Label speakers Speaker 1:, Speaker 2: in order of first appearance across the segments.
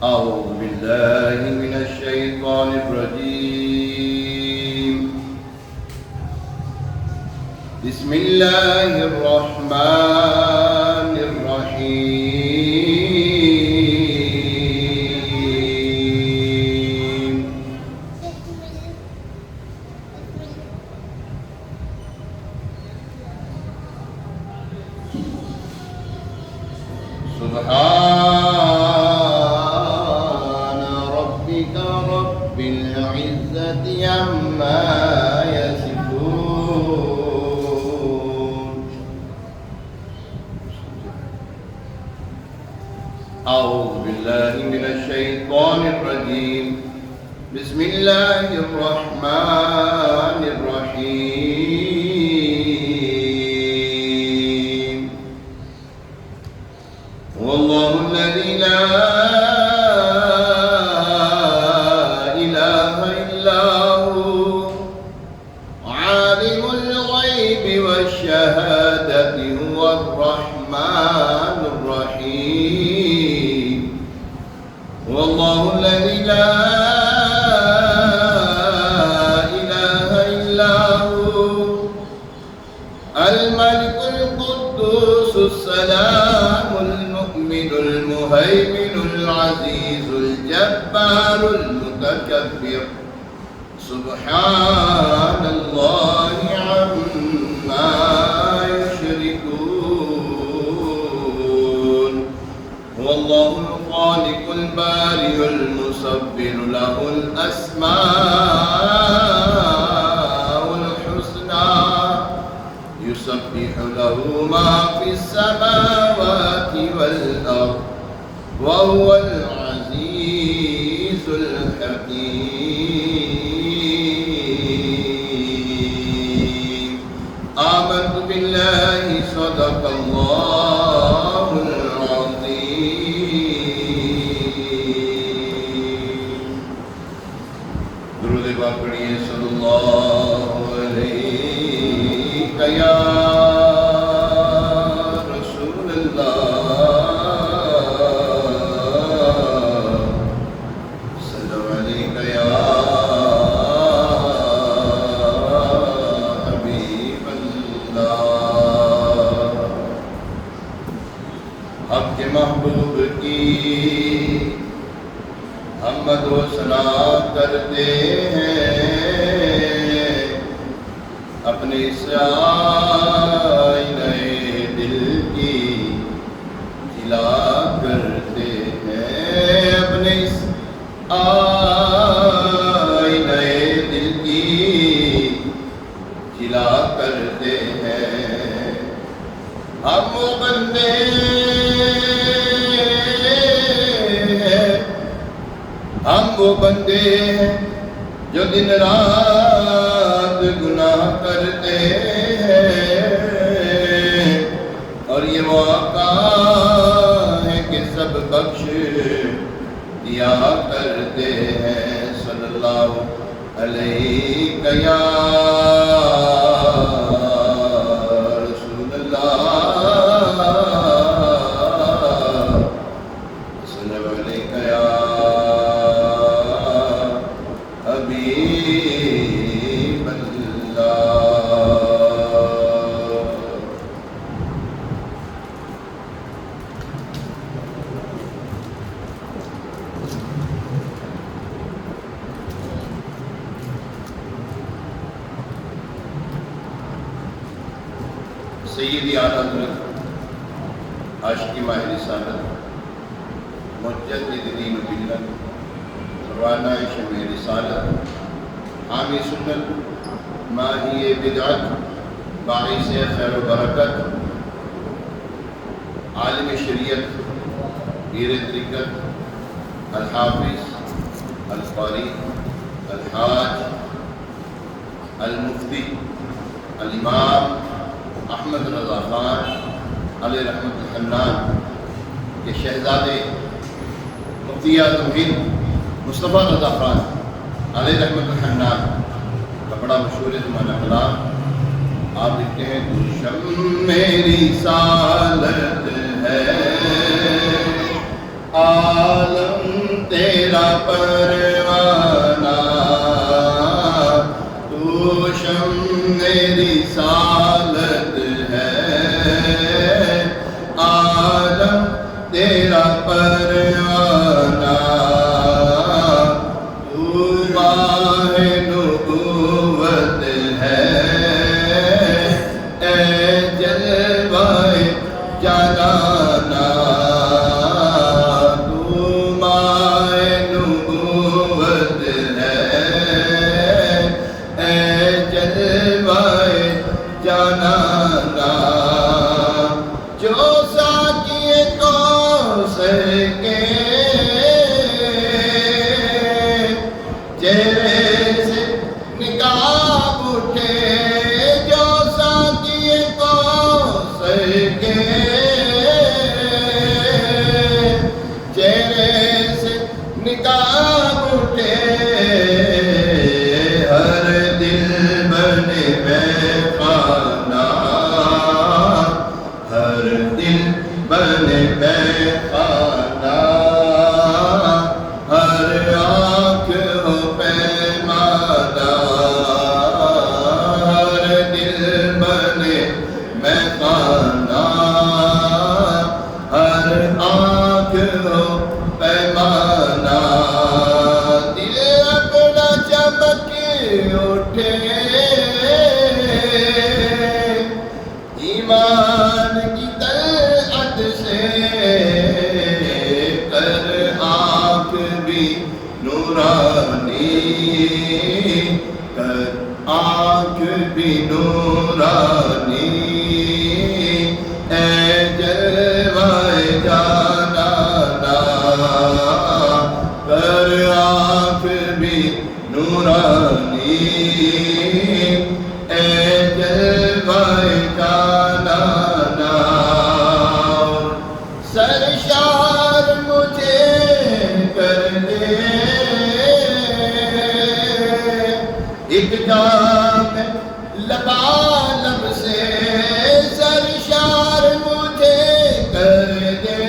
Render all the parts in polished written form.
Speaker 1: أعوذ بالله من الشيطان الرجيم. بسم الله الرحمن الرحيم. سبحان ربك رب العزة عما يصفون. أعوذ بالله من الشيطان الرجيم. بسم الله الرحمن الرحيم. هو الله الذي لا إله إلا هو عالم الغيب والشهادة هو الرحمن الرحيم. هو الله الذي لا إله إلا هو الملك القدوس السلام المؤمن المهيمن العزيز الجبار المتكبر. سبحان الله عما يشركون. هو الله الخالق البارئ المصور له الأسماء الحسنى يسبح له ما في السماوات والأرض وهو العزيز الحكيم. آمنت بالله صدق الله العظيم. درود پاک پڑھیے صلی اللہ علیہ یا رسول اللہ، صلی علیک یا حبیب اللہ. حق کے محبوب کی حمد و ثنا کرتے ہیں، اپنے اس آئینہ دل کی جلا کرتے ہیں، اپنے اس آئینہ دل کی جلا کرتے ہیں. ہم وہ بندے ہم وہ بندے ہیں جو دن رات گناہ کرتے ہیں، اور یہ وہ آقا ہے کہ سب بخش دیا کرتے ہیں. صلی اللہ علیہ یا رسول اللہ، صلی علیہ یا حبیب اللہ. سیدی اعلیٰ حضرت عاشقی ماہ رسالت مجدد دین و ملت روانہ شمع رسالت حامی سنت ماہی بدعت باعث خیر و برکت عالم شریعت پیر طریقت الحافظ القاری الحاج المفتی الامام احمد رضا خان علیہ رحمت الحنان کے شہزادے مفتی اعظم ہند مصطفیٰ رضا خان علیہ رحمت الحنان کا بڑا مشہور زمانہ کلام. آپ لکھتے ہیں تو شمع رسالت ہے عالم تیرا پروانہ، تو شمع رسالت ہے، عالم تیرا پروانہ، تو ماہ نبوت ہے، اے جلوہ جانانا، تو ماہ نبوت ہے، اے جلوہ جانانا، جو ساقی کوثر کے چہرے سے نقاب اٹھے، جو ساقی کوثر کے چہرے سے نقاب اٹھے، ہر دل بنے میخانہ، ہر دل بنے میخانہ، ہر آنکھ ہو پیمانہ، ہر دل بنے میخانہ، ہر آنکھ ہو پیمانہ، دل اپنا چمک اٹھے، ایمان کی طلعت سے، کر آنکھ بھی نورانی، کر آنکھ بھی نورانی، اے جلوہ جانانا، کر آنکھ بھی نورانی، اے جلوہ جانانا، سرشار مجھے کر دے ایک جام لبالب سے، سرشار مجھے کر دے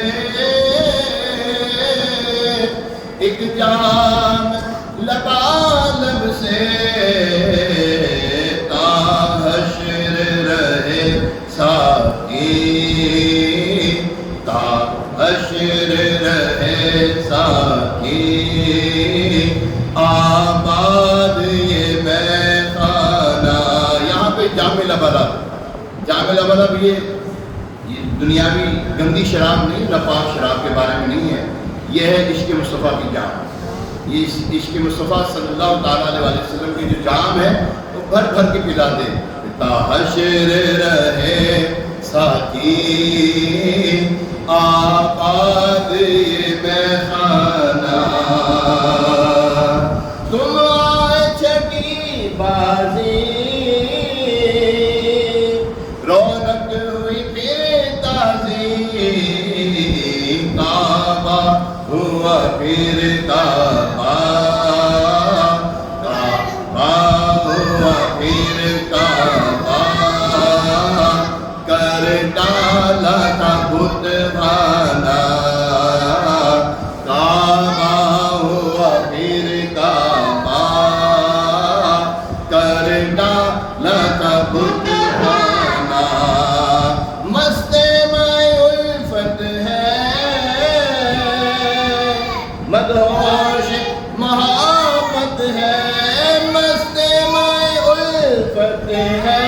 Speaker 1: ایک جام لبالب سے، تا حشر رہے ساقی، تا حشر رہے ساقی، آباد یہ میخانہ۔ یہاں پہ جام لبالب، جام لبالب یہ دنیاوی گندی شراب نہیں، ناپاک شراب کے بارے میں نہیں ہے، یہ ہے عشق مصطفیٰ کی جام۔ یہ عشق مصطفیٰ صلی اللہ تعالیٰ علیہ وسلم کی جو جام ہے وہ بھر بھر کے پلا دے، تا حشر رہے ساقی، آباد یہ میخانہ، تم آئے چھٹی بازی، رونق ہوئی پھر تازی، کعبہ ہوا پھر کعبہ، کعبہ ہوا پھر کعبہ، کر ڈالا تھا بت بھانا، کعبہ ہوا پھر کعبہ، کر ڈالا تھا بت بھانا، مست میں الفت ہے، مدہوش محبت ہے، مست میں الفت ہے،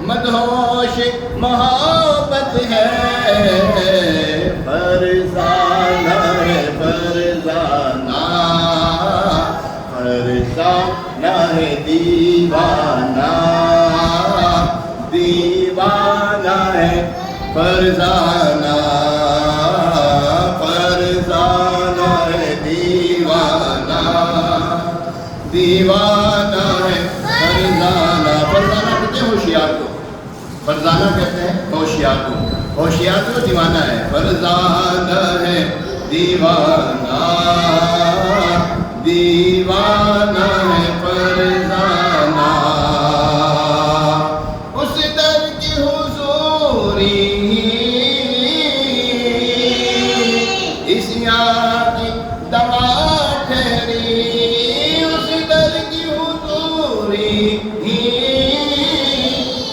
Speaker 1: مدہوش محبت ہے، فرزانہ ہے فرزانہ، فرزانہ ہے دیوانہ، دیوانہ ہے فرزانہ، فرزانہ ہے دیوانہ، دیوانہ ہے فرزانہ۔ فرزانہ کہتے ہیں ہوشیار کو، فرزانہ کہتے ہیں ہوشیار کو، ہوشیار کو دیوانہ ہے، فرزانہ ہے دیوانہ، دیوانہ ہے فرزانہ، اس در کی حضوری اس یاد کی دوا ٹھہری اس در کی حضوری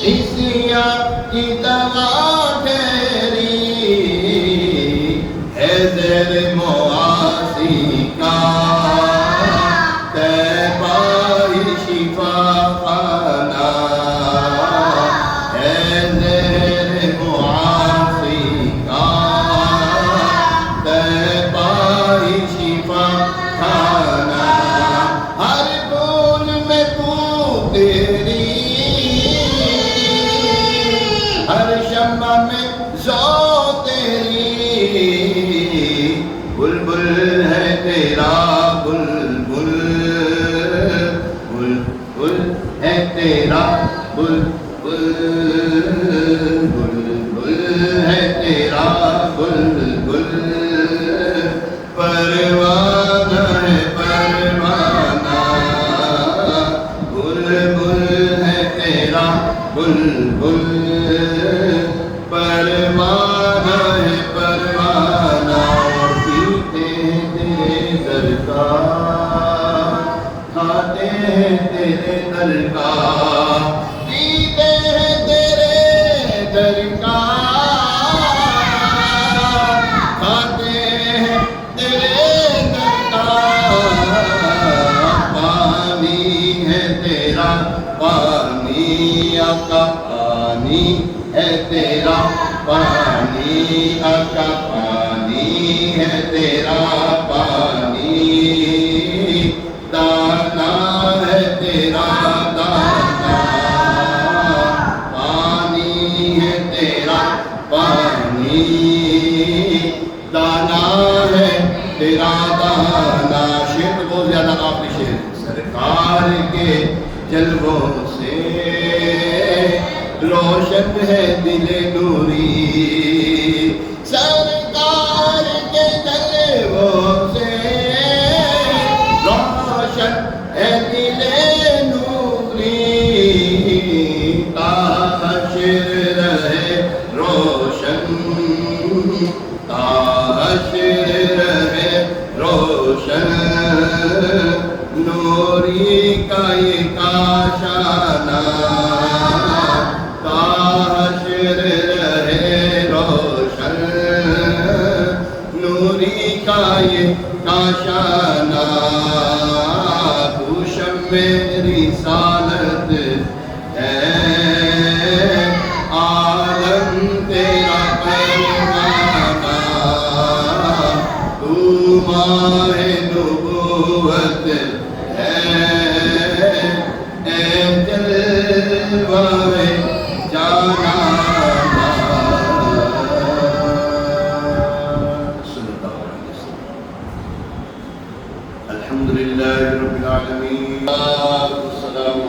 Speaker 1: اس یاد کی دوا ٹھہری ہے زیر مواسی کا طیبہ شفا خانہ ہے زیر مواسی کا طیبہ شفا خانہ ہر پھول میں تو تیری ہر شمع میں ذو تیری بلبل ہے تیرا بلبل بلبل ہے تیرا بلبل بلبل ہے تیرا بلبل پروانہ ہے پروانہ بلبل ہے تیرا بلبل پروانہ ہے پروانہ پیتے ہیں تیرے در کا کھاتے ہیں تیرے در کا پیتے ہیں تیرے در کا کھاتے ہیں تیرے در کا پانی ہے تیرا پانی آقا پانی ہے تیرا پانی آقا پانی ہے تیرا پانی دانا ہے تیرا دانا پانی ہے تیرا پانی دانا ہے تیرا دانا شعر تو بہت زیادہ آخری شعر سرکار کے جلووں سے روشن ہے دل نوری سرکار کے جلووں سے روشن ہے دل نوری تا حشر رہے روشن تا حشر رہے روشن نوری کا یہ کاشانہ حشر رہے روشن نوری کا یہ کاشانہ تو شمع رسالت ہے عالم تیرا پروانہ تو ماہ نبوت ہے اے جلوہ جانا الحمد للہ رب العالمین